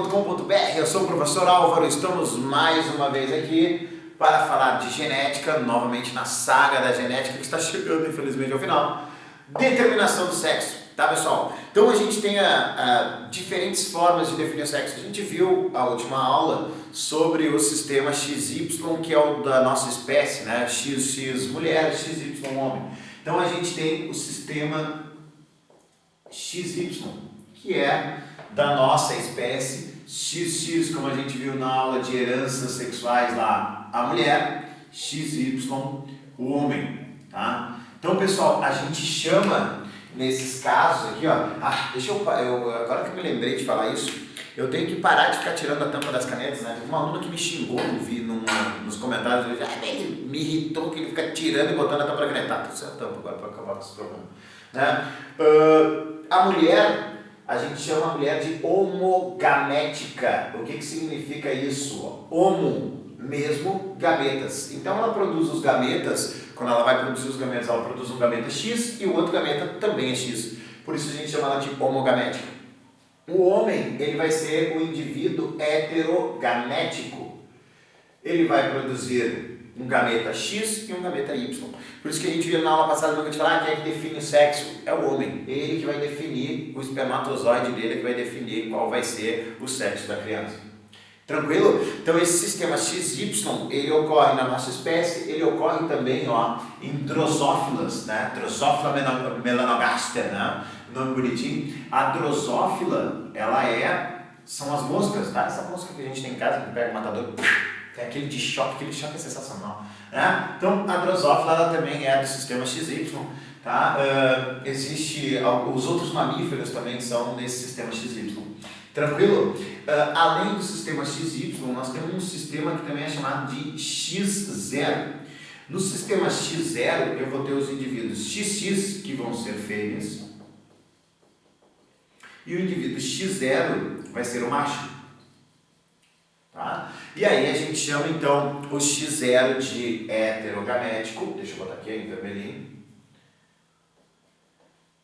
genética.com.br. Eu sou o professor Álvaro, estamos mais uma vez aqui para falar de genética, novamente na saga da genética que está chegando infelizmente ao final. Determinação do sexo, tá pessoal? Então a gente tem diferentes formas de definir o sexo. A gente viu a última aula sobre o sistema XY, que é o da nossa espécie, né? XX mulher, XY homem. Então a gente tem o sistema XY, que é da nossa espécie, XX, como a gente viu na aula de heranças sexuais lá, a mulher, XY, o homem, tá? Então, pessoal, a gente chama, nesses casos aqui, ó, agora que eu me lembrei de falar isso, eu tenho que parar de ficar tirando a tampa das canetas, né? Teve uma aluna que me xingou, nos comentários, me irritou que ele fica tirando e botando a tampa da caneta. Tá, tudo certo a tampa agora para acabar com esse problema, né? A mulher, a gente chama a mulher de homogamética. O que significa isso? Homo, mesmo, gametas. Então ela produz os gametas, quando ela vai produzir os gametas, ela produz um gameta X e o outro gameta também é X. Por isso a gente chama ela de homogamética. O homem, ele vai ser um indivíduo heterogamético. Ele vai produzir um gameta X e um gameta Y. Por isso que a gente viu na aula passada, quando a gente fala, quem é que define o sexo? É o homem. Ele que vai definir o espermatozoide dele, que vai definir qual vai ser o sexo da criança. Tranquilo? Então esse sistema XY, ele ocorre na nossa espécie, ele ocorre também, ó, em drosófilas, né? Drosophila melanogaster, né? Nome bonitinho. A drosófila, são as moscas, tá? Essa mosca que a gente tem em casa, que pega o matador, tem aquele choque é sensacional, né? Então a drosófila, ela também é do sistema XY, tá? Os outros mamíferos também são desse sistema XY. Tranquilo? Além do sistema XY, nós temos um sistema que também é chamado de X0. No sistema X0, eu vou ter os indivíduos XX, que vão ser fêmeas, e o indivíduo X0 vai ser o macho. Tá? E aí a gente chama então o X0 de heterogamético. Deixa eu botar aqui em vermelhinho.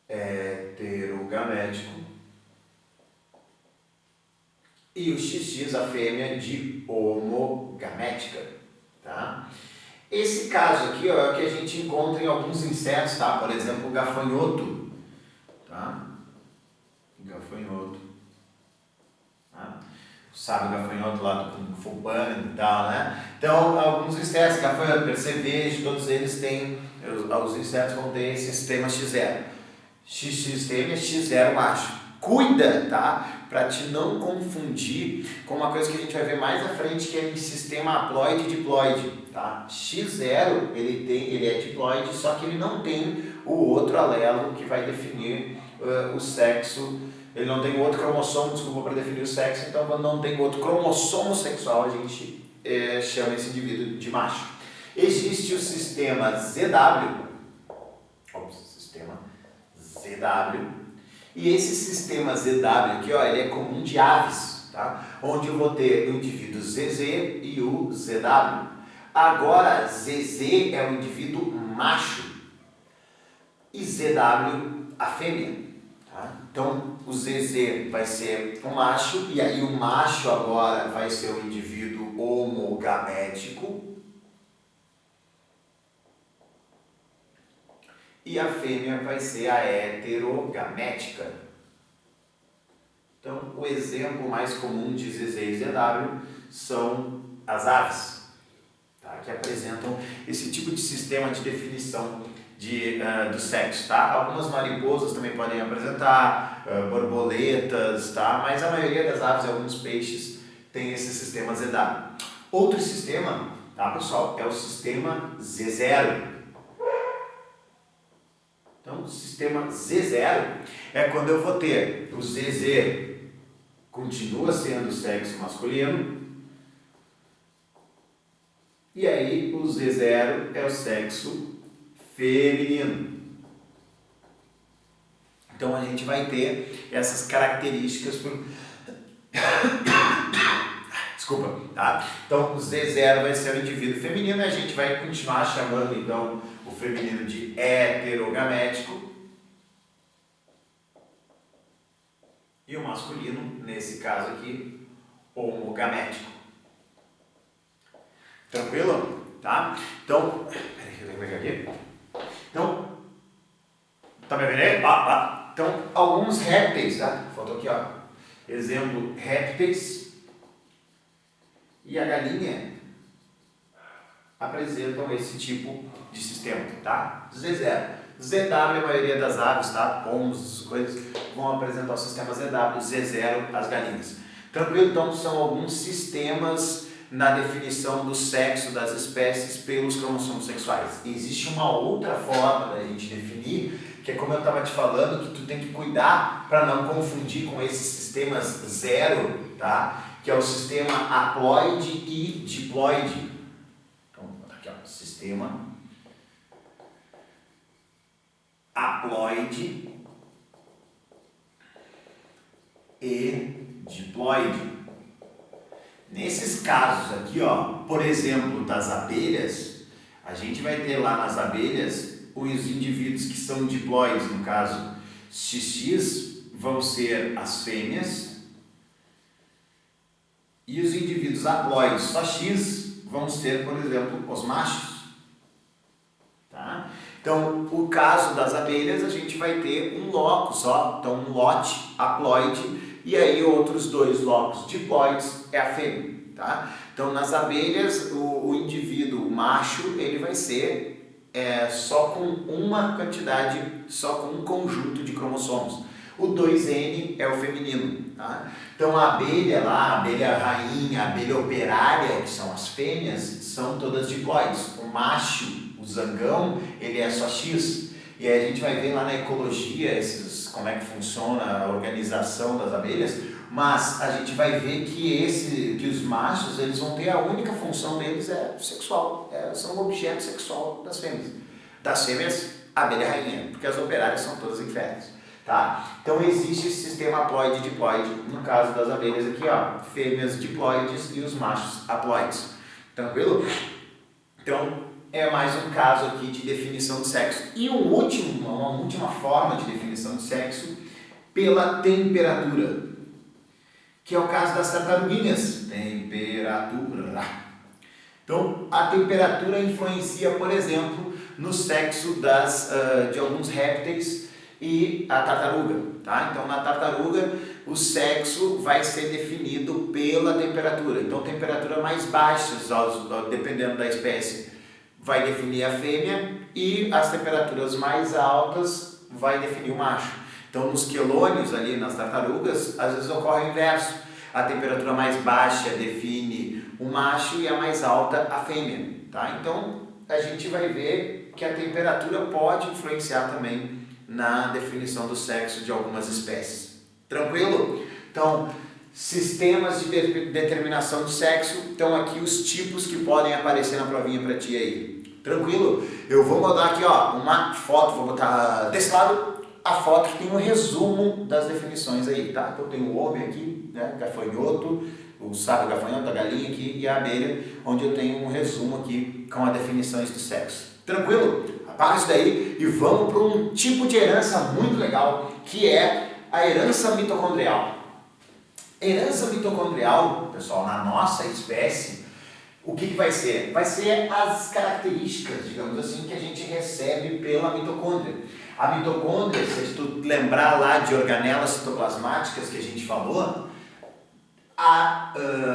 Heterogamético. E o XX, a fêmea, de homogamética. Tá? Esse caso aqui, ó, é o que a gente encontra em alguns insetos, tá? Por exemplo, o gafanhoto. Tá? Gafanhoto. Tá? Sabe o gafanhoto lá do Kung Fu Panda e tal, né? Então, alguns insetos, gafanhoto, percevejo, todos eles têm, os insetos vão ter esse sistema X0. XX fêmea, X0 macho. Cuida, tá? Para te não confundir com uma coisa que a gente vai ver mais à frente, que é em sistema haploide e diploide, tá? X0, ele é diploide, só que ele não tem o outro alelo que vai definir o sexo. Ele não tem outro cromossomo, desculpa, para definir o sexo, então quando não tem outro cromossomo sexual, a gente chama esse indivíduo de macho. Existe o sistema ZW, e esse sistema ZW aqui, ó, ele é comum de aves, tá? Onde eu vou ter o indivíduo ZZ e o ZW. Agora, ZZ é o indivíduo macho e ZW a fêmea. Tá? Então, o ZZ vai ser o macho, e aí o macho agora vai ser o indivíduo homogamético. E a fêmea vai ser a heterogamética. Então, o exemplo mais comum de ZZ e ZW são as aves, tá? Que apresentam esse tipo de sistema de definição do sexo, tá? Algumas mariposas também podem apresentar, borboletas, tá? Mas a maioria das aves e alguns peixes tem esse sistema ZW. Outro sistema, tá, pessoal, é o sistema Z0. Então, o sistema Z0 é quando eu vou ter o ZZ continua sendo o sexo masculino, e aí o Z0 é o sexo feminino. Então a gente vai ter essas características Desculpa, tá? Então o Z0 vai ser o indivíduo feminino e a gente vai continuar chamando então o feminino de heterogamético e o masculino, nesse caso aqui, homogamético. Tranquilo? Tá? Então, peraí, eu tenho que pegar aqui. Então, tá me vendo aí? Então, alguns répteis, tá? Faltou aqui, ó. Exemplo, répteis e a galinha apresentam esse tipo de sistema, tá? Z0. ZW, a maioria das aves, tá? Pombos, coisas, vão apresentar o sistema ZW, Z0, as galinhas. Tranquilo? Então, são alguns sistemas na definição do sexo das espécies pelos cromossomos sexuais. E existe uma outra forma da gente definir, que é como eu estava te falando, que tu tem que cuidar para não confundir com esses sistemas zero, tá? Que é o sistema haploide e diploide. Então, vou botar aqui, ó, sistema haploide e diploide. Nesses casos aqui, ó, por exemplo, das abelhas, a gente vai ter lá nas abelhas os indivíduos que são diploides, no caso XX, vão ser as fêmeas, e os indivíduos haploides, só X, vão ser, por exemplo, os machos. Tá? Então, o caso das abelhas, a gente vai ter um loco só, então um lote haploide, e aí outros dois locos diploides é a fêmea, tá? Então nas abelhas o indivíduo macho ele vai ser só com uma quantidade, só com um conjunto de cromossomos. O 2N é o feminino, tá? Então a abelha lá, a abelha rainha, a abelha operária, que são as fêmeas, são todas diploides. O macho, o zangão, ele é só X. E aí a gente vai ver lá na ecologia como é que funciona a organização das abelhas, mas a gente vai ver que os machos eles vão ter a única função deles é sexual, são um objeto sexual das fêmeas. Das fêmeas, a abelha rainha, porque as operárias são todas inférteis. Tá? Então existe esse sistema haploide e diploide, no caso das abelhas aqui, ó, fêmeas diploides e os machos haploides. Tranquilo? Então, é mais um caso aqui de definição de sexo. E uma última forma de definição de sexo pela temperatura, que é o caso das tartaruguinhas. Temperatura. Então, a temperatura influencia, por exemplo, no sexo de alguns répteis e a tartaruga. Tá? Então, na tartaruga, o sexo vai ser definido pela temperatura. Então, temperatura mais baixa, dependendo da espécie, vai definir a fêmea, e as temperaturas mais altas vai definir o macho. Então, nos quelônios ali, nas tartarugas, às vezes ocorre o inverso. A temperatura mais baixa define o macho e a mais alta a fêmea. Tá? Então, a gente vai ver que a temperatura pode influenciar também na definição do sexo de algumas espécies. Tranquilo? Então, sistemas de determinação de sexo, então aqui os tipos que podem aparecer na provinha para ti aí. Tranquilo? Eu vou botar aqui, ó, uma foto, vou botar desse lado a foto que tem um resumo das definições aí, tá? Então tem o homem aqui, né, gafanhoto, o sábio gafanhoto, a galinha aqui e a abelha, onde eu tenho um resumo aqui com as definições do sexo. Tranquilo? Apaga isso daí e vamos para um tipo de herança muito legal, que é a herança mitocondrial. Herança mitocondrial, pessoal, na nossa espécie, o que vai ser? Vai ser as características, digamos assim, que a gente recebe pela mitocôndria. A mitocôndria, se tu lembrar lá de organelas citoplasmáticas que a gente falou, a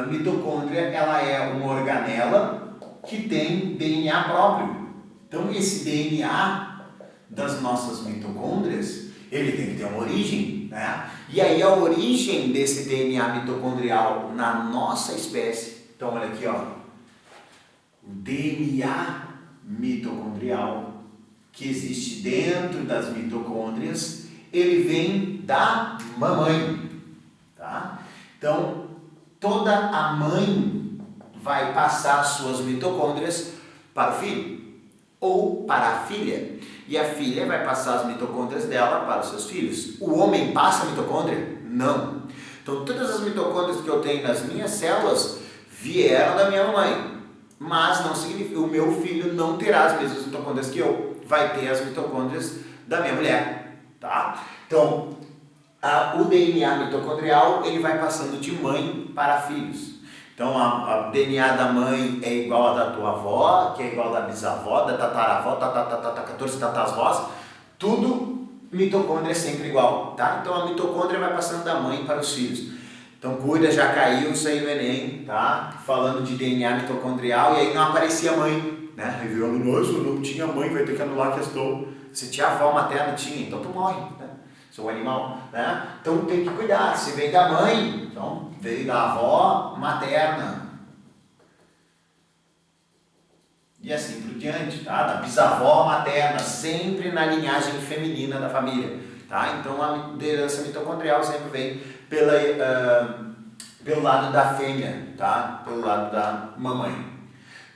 mitocôndria ela é uma organela que tem DNA próprio. Então esse DNA das nossas mitocôndrias, ele tem que ter uma origem, né? E aí a origem desse DNA mitocondrial na nossa espécie, então olha aqui, ó, o DNA mitocondrial que existe dentro das mitocôndrias, ele vem da mamãe, tá? Então, toda a mãe vai passar suas mitocôndrias para o filho ou para a filha, e a filha vai passar as mitocôndrias dela para os seus filhos. O homem passa a mitocôndria? Não. Então, todas as mitocôndrias que eu tenho nas minhas células vieram da minha mãe, mas não significa que o meu filho não terá as mesmas mitocôndrias que eu, vai ter as mitocôndrias da minha mulher, tá? Então, o DNA mitocondrial ele vai passando de mãe para filhos. Então a DNA da mãe é igual a da tua avó, que é igual a da bisavó, da tataravó, 14 tataravós, tudo mitocôndria é sempre igual, tá? Então a mitocôndria vai passando da mãe para os filhos. Então cuida, já caiu isso aí no Enem, tá? Falando de DNA mitocondrial e aí não aparecia mãe, né? Revelando, nossa, não tinha mãe, vai ter que anular a questão. Se tinha avó materna, tinha, então tu morre, né? Sou animal, né? Então tem que cuidar, se veio da mãe, então veio da avó materna. E assim por diante, tá? Da bisavó materna, sempre na linhagem feminina da família, tá? Então a herança mitocondrial sempre vem pelo lado da fêmea, tá? Pelo lado da mamãe.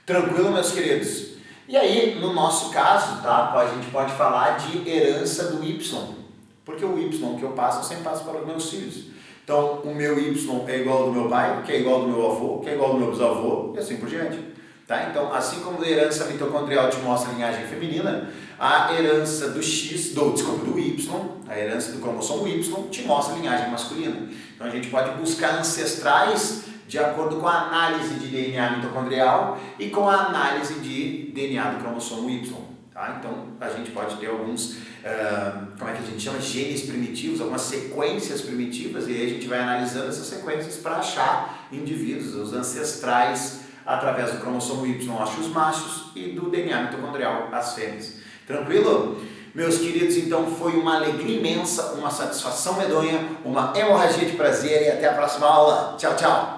Tranquilo, meus queridos? E aí, no nosso caso, tá? A gente pode falar de herança do Y. Porque o Y que eu passo, eu sempre passo para os meus filhos. Então, o meu Y é igual ao do meu pai, que é igual ao do meu avô, que é igual ao do meu bisavô, e assim por diante. Tá? Então, assim como a herança mitocondrial te mostra a linhagem feminina, a herança do do Y, a herança do cromossomo Y, te mostra a linhagem masculina. Então, a gente pode buscar ancestrais de acordo com a análise de DNA mitocondrial e com a análise de DNA do cromossomo Y. Tá? Então, a gente pode ter alguns, como é que a gente chama? Genes primitivos, algumas sequências primitivas, e aí a gente vai analisando essas sequências para achar indivíduos, os ancestrais, através do cromossomo Y, acho os machos, e do DNA mitocondrial, as fêmeas. Tranquilo? Meus queridos, então foi uma alegria imensa, uma satisfação medonha, uma hemorragia de prazer, e até a próxima aula. Tchau, tchau!